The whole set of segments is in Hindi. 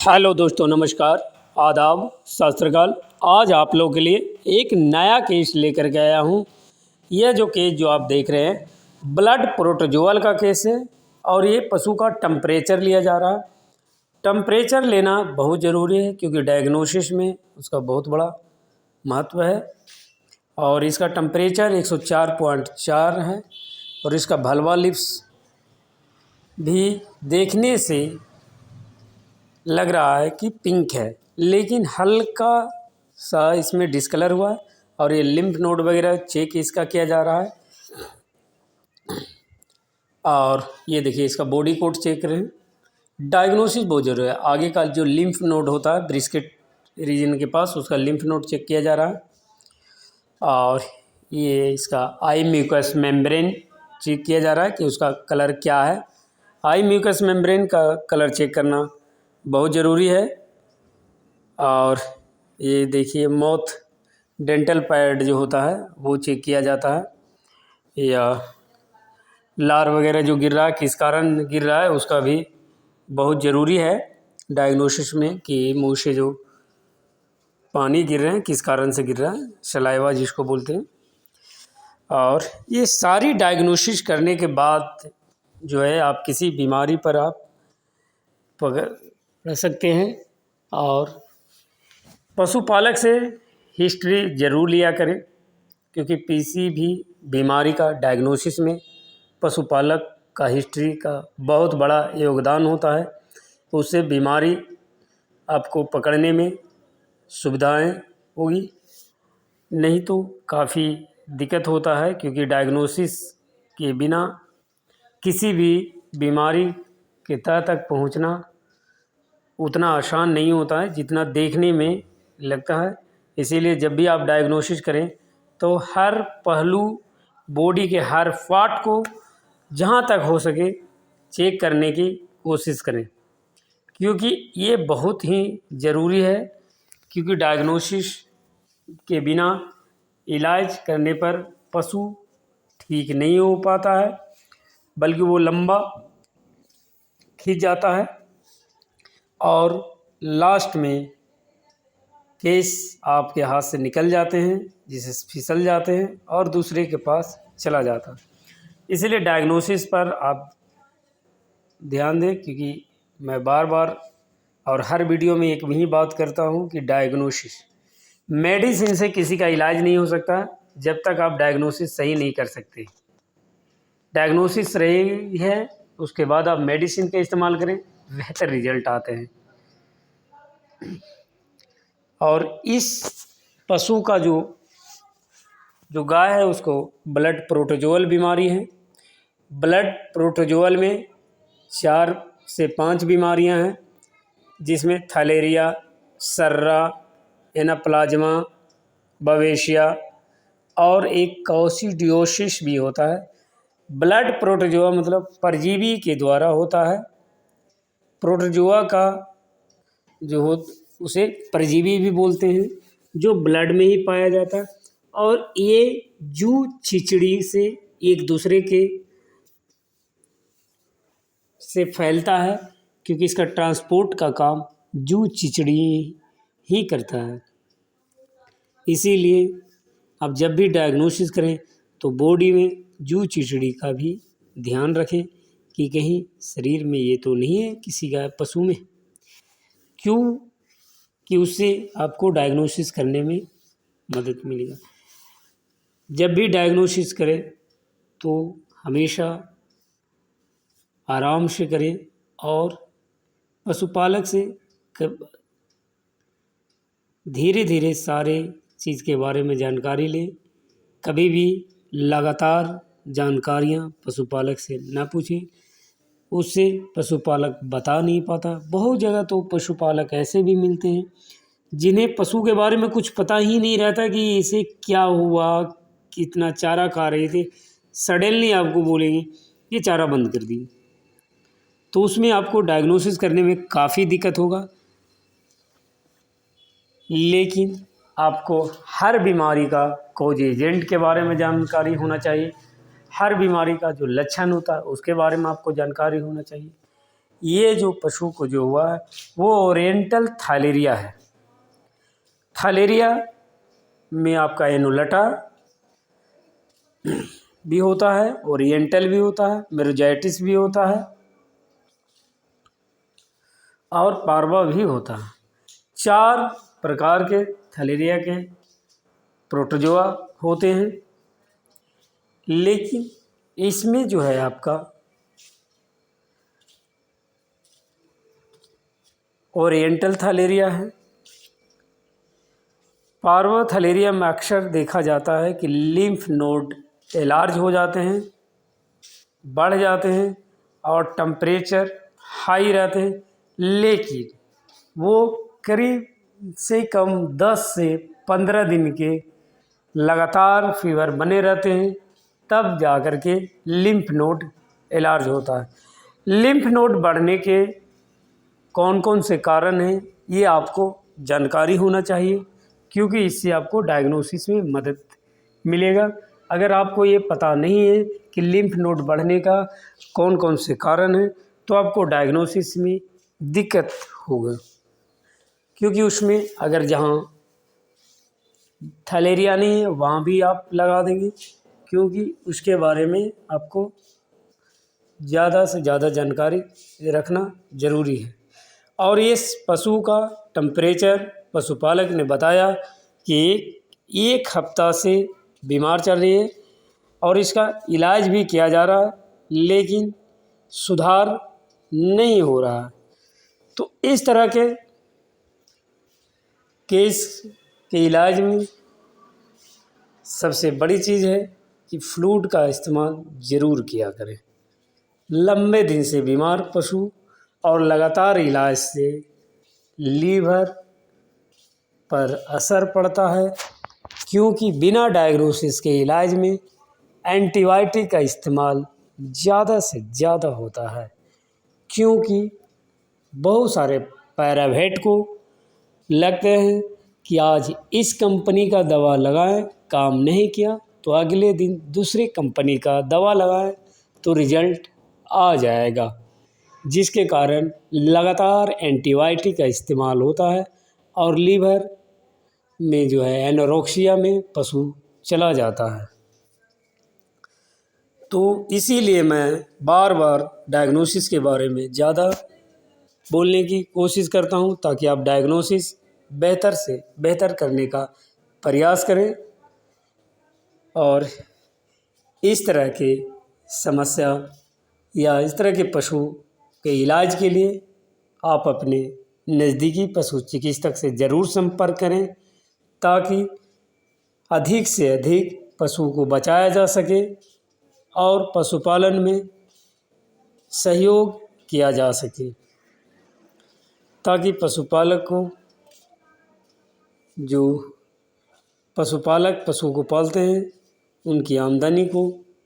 हेलो दोस्तों, नमस्कार, आदाब, सत श्री अकाल। आज आप लोगों के लिए एक नया केस लेकर के आया हूँ। यह जो केस जो आप देख रहे हैं ब्लड प्रोटोजोअल का केस है और ये पशु का टेम्परेचर लिया जा रहा है। टेम्परेचर लेना बहुत ज़रूरी है क्योंकि डायग्नोसिस में उसका बहुत बड़ा महत्व है। और इसका टेम्परेचर 104.4 है और इसका भलवा लिप्स भी देखने से लग रहा है कि पिंक है, लेकिन हल्का सा इसमें डिस्कलर हुआ है। और ये लिम्फ नोड वगैरह चेक इसका किया जा रहा है। और ये देखिए इसका बॉडी कोड चेक करें। डायग्नोसिस बहुत जरूरी है। आगे का जो लिम्फ नोड होता है ब्रिस्केट रीजन के पास, उसका लिम्फ नोड चेक किया जा रहा है। और ये इसका आई म्यूकस मेम्ब्रेन चेक किया जा रहा है कि उसका कलर क्या है। आई म्यूकस मेम्ब्रेन का कलर चेक करना बहुत ज़रूरी है। और ये देखिए माउथ डेंटल पैड जो होता है वो चेक किया जाता है। या लार वगैरह जो गिर रहा है किस कारण गिर रहा है उसका भी बहुत ज़रूरी है डायग्नोसिस में, कि मुंह से जो पानी गिर रहे हैं किस कारण से गिर रहा है, सलाइवा जिसको बोलते हैं। और ये सारी डायग्नोसिस करने के बाद जो है आप किसी बीमारी पर आप पकड़ सकते हैं। और पशुपालक से हिस्ट्री ज़रूर लिया करें क्योंकि किसी भी बीमारी का डायग्नोसिस में पशुपालक का हिस्ट्री का बहुत बड़ा योगदान होता है। उससे बीमारी आपको पकड़ने में सुविधाएं होगी, नहीं तो काफ़ी दिक्कत होता है क्योंकि डायग्नोसिस के बिना किसी भी बीमारी के तह तक पहुंचना उतना आसान नहीं होता है जितना देखने में लगता है। इसीलिए जब भी आप डायग्नोसिस करें तो हर पहलू बॉडी के हर पार्ट को जहाँ तक हो सके चेक करने की कोशिश करें, क्योंकि ये बहुत ही ज़रूरी है। क्योंकि डायग्नोसिस के बिना इलाज करने पर पशु ठीक नहीं हो पाता है, बल्कि वो लंबा खिंच जाता है और लास्ट में केस आपके हाथ से निकल जाते हैं, जिसे फिसल जाते हैं और दूसरे के पास चला जाता है। इसलिए डायग्नोसिस पर आप ध्यान दें, क्योंकि मैं बार बार और हर वीडियो में एक भी बात करता हूं कि डायग्नोसिस मेडिसिन से किसी का इलाज नहीं हो सकता जब तक आप डायग्नोसिस सही नहीं कर सकते। डायग्नोसिस रही है उसके बाद आप मेडिसिन का इस्तेमाल करें, बेहतर रिजल्ट आते हैं। और इस पशु का जो गाय है उसको ब्लड प्रोटोजोअल बीमारी है। ब्लड प्रोटोजोअल में 4 से 5 बीमारियां हैं, जिसमें थैलेरिया, सर्रा, एनाप्लाज्मा, बवेशिया और एक कॉक्सिडियोसिस भी होता है। ब्लड प्रोटोजोआ मतलब परजीवी के द्वारा होता है। प्रोटोजोआ का जो हो उसे परजीवी भी बोलते हैं, जो ब्लड में ही पाया जाता है। और ये जू छिचड़ी से एक दूसरे के से फैलता है, क्योंकि इसका ट्रांसपोर्ट का काम जू चिचड़ी ही करता है। इसीलिए आप जब भी डायग्नोसिस करें तो बॉडी में जू चिचड़ी का भी ध्यान रखें कि कहीं शरीर में ये तो नहीं है किसी गाय पशु में, क्यों कि उससे आपको डायग्नोसिस करने में मदद मिलेगा। जब भी डायग्नोसिस करें तो हमेशा आराम से करें और पशुपालक से धीरे धीरे सारे चीज़ के बारे में जानकारी लें। कभी भी लगातार जानकारियां पशुपालक से ना पूछें, उससे पशुपालक बता नहीं पाता। बहुत जगह तो पशुपालक ऐसे भी मिलते हैं जिन्हें पशु के बारे में कुछ पता ही नहीं रहता कि इसे क्या हुआ, कितना चारा खा रहे थे, सडनली आपको बोलेंगे ये चारा बंद कर दी, तो उसमें आपको डायग्नोसिस करने में काफ़ी दिक्कत होगा। लेकिन आपको हर बीमारी का कॉज एजेंट के बारे में जानकारी होना चाहिए। हर बीमारी का जो लक्षण होता है उसके बारे में आपको जानकारी होना चाहिए। ये जो पशु को जो हुआ है वो ओरिएंटल थालेरिया है। थालेरिया में आपका एनोलटा भी होता है, ओरिएंटल भी होता है, मेनिंजाइटिस भी होता है और पार्वा भी होता है। 4 प्रकार के थैलेरिया के प्रोटोजोआ होते हैं, लेकिन इसमें जो है आपका ओरिएंटल थैलेरिया है। पार्वा थैलेरिया में अक्सर देखा जाता है कि लिम्फ नोड एलार्ज हो जाते हैं, बढ़ जाते हैं और टेम्परेचर हाई रहते हैं, लेकिन वो करीब से कम 10 से 15 दिन के लगातार फीवर बने रहते हैं, तब जा कर के लिम्फ नोड एलार्ज होता है। लिम्फ नोड बढ़ने के कौन कौन से कारण हैं ये आपको जानकारी होना चाहिए, क्योंकि इससे आपको डायग्नोसिस में मदद मिलेगा। अगर आपको ये पता नहीं है कि लिम्फ नोड बढ़ने का कौन कौन से कारण हैं तो आपको डायग्नोसिस में दिक्कत होगा, क्योंकि उसमें अगर जहाँ थैलेरिया नहीं है वहाँ भी आप लगा देंगे, क्योंकि उसके बारे में आपको ज़्यादा से ज़्यादा जानकारी रखना ज़रूरी है। और इस पशु का टेम्परेचर पशुपालक ने बताया कि 1 हफ्ता से बीमार चल रही है और इसका इलाज भी किया जा रहा है, लेकिन सुधार नहीं हो रहा है। तो इस तरह के केस के इलाज में सबसे बड़ी चीज़ है कि फ्लूइड का इस्तेमाल ज़रूर किया करें। लंबे दिन से बीमार पशु और लगातार इलाज से लीवर पर असर पड़ता है, क्योंकि बिना डायग्नोसिस के इलाज में एंटीबायोटिक का इस्तेमाल ज़्यादा से ज़्यादा होता है, क्योंकि बहुत सारे प्राइवेट को लगते हैं कि आज इस कंपनी का दवा लगाएं, काम नहीं किया तो अगले दिन दूसरी कंपनी का दवा लगाएं तो रिजल्ट आ जाएगा, जिसके कारण लगातार एंटीबायोटिक का इस्तेमाल होता है और लीवर में जो है एनोरेक्सिया में पशु चला जाता है। तो इसीलिए मैं बार बार डायग्नोसिस के बारे में ज़्यादा बोलने की कोशिश करता हूँ, ताकि आप डायग्नोसिस बेहतर से बेहतर करने का प्रयास करें और इस तरह के समस्या या इस तरह के पशु के इलाज के लिए आप अपने नज़दीकी पशु चिकित्सक से ज़रूर संपर्क करें, ताकि अधिक से अधिक पशु को बचाया जा सके और पशुपालन में सहयोग किया जा सके, ताकि पशुपालक को जो पशुपालक पशु को पालते हैं उनकी आमदनी को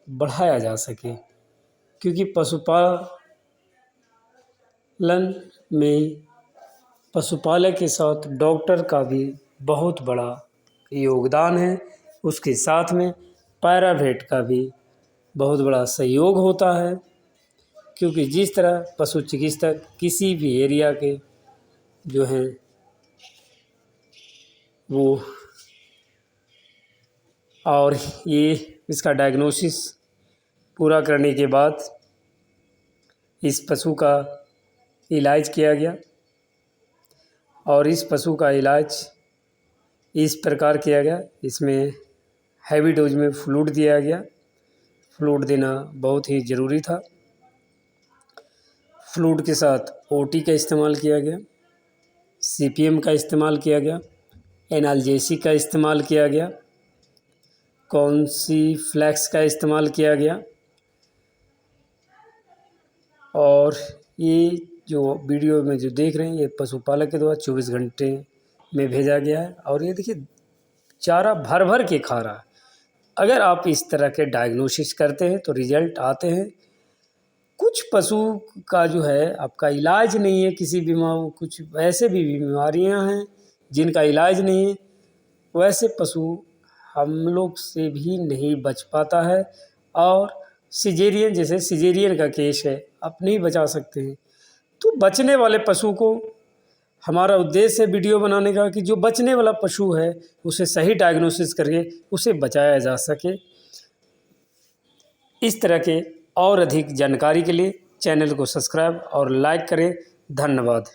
बढ़ाया जा सके, क्योंकि पशुपालन में पशुपालक के साथ डॉक्टर का भी बहुत बड़ा योगदान है। उसके साथ में प्राइवेट का भी बहुत बड़ा सहयोग होता है, क्योंकि जिस तरह पशु चिकित्सक किसी भी एरिया के जो हैं वो और ये इसका डायग्नोसिस पूरा करने के बाद इस पशु का इलाज किया गया और इस पशु का इलाज इस प्रकार किया गया। इसमें हैवी डोज में फ्लूइड दिया गया। फ्लूइड देना बहुत ही ज़रूरी था। फ्लूइड के साथ ओटी का इस्तेमाल किया गया, सीपीएम का इस्तेमाल किया गया, एनाल्जेसिक का इस्तेमाल किया गया, कॉन्सीफ्लैक्स का इस्तेमाल किया गया। और ये जो वीडियो में जो देख रहे हैं ये पशुपालक के द्वारा 24 घंटे में भेजा गया है। और ये देखिए चारा भर भर के खा रहा है। अगर आप इस तरह के डायग्नोसिस करते हैं तो रिजल्ट आते हैं। कुछ पशु का जो है आपका इलाज नहीं है, किसी बीमार कुछ वैसे भी बीमारियां हैं जिनका इलाज नहीं है, वैसे पशु हम लोग से भी नहीं बच पाता है। और सिजेरियन जैसे सिजेरियन का केस है, आप नहीं बचा सकते हैं, तो बचने वाले पशु को, हमारा उद्देश्य है वीडियो बनाने का कि जो बचने वाला पशु है उसे सही डायग्नोसिस करके उसे बचाया जा सके। इस तरह के और अधिक जानकारी के लिए चैनल को सब्सक्राइब और लाइक करें। धन्यवाद।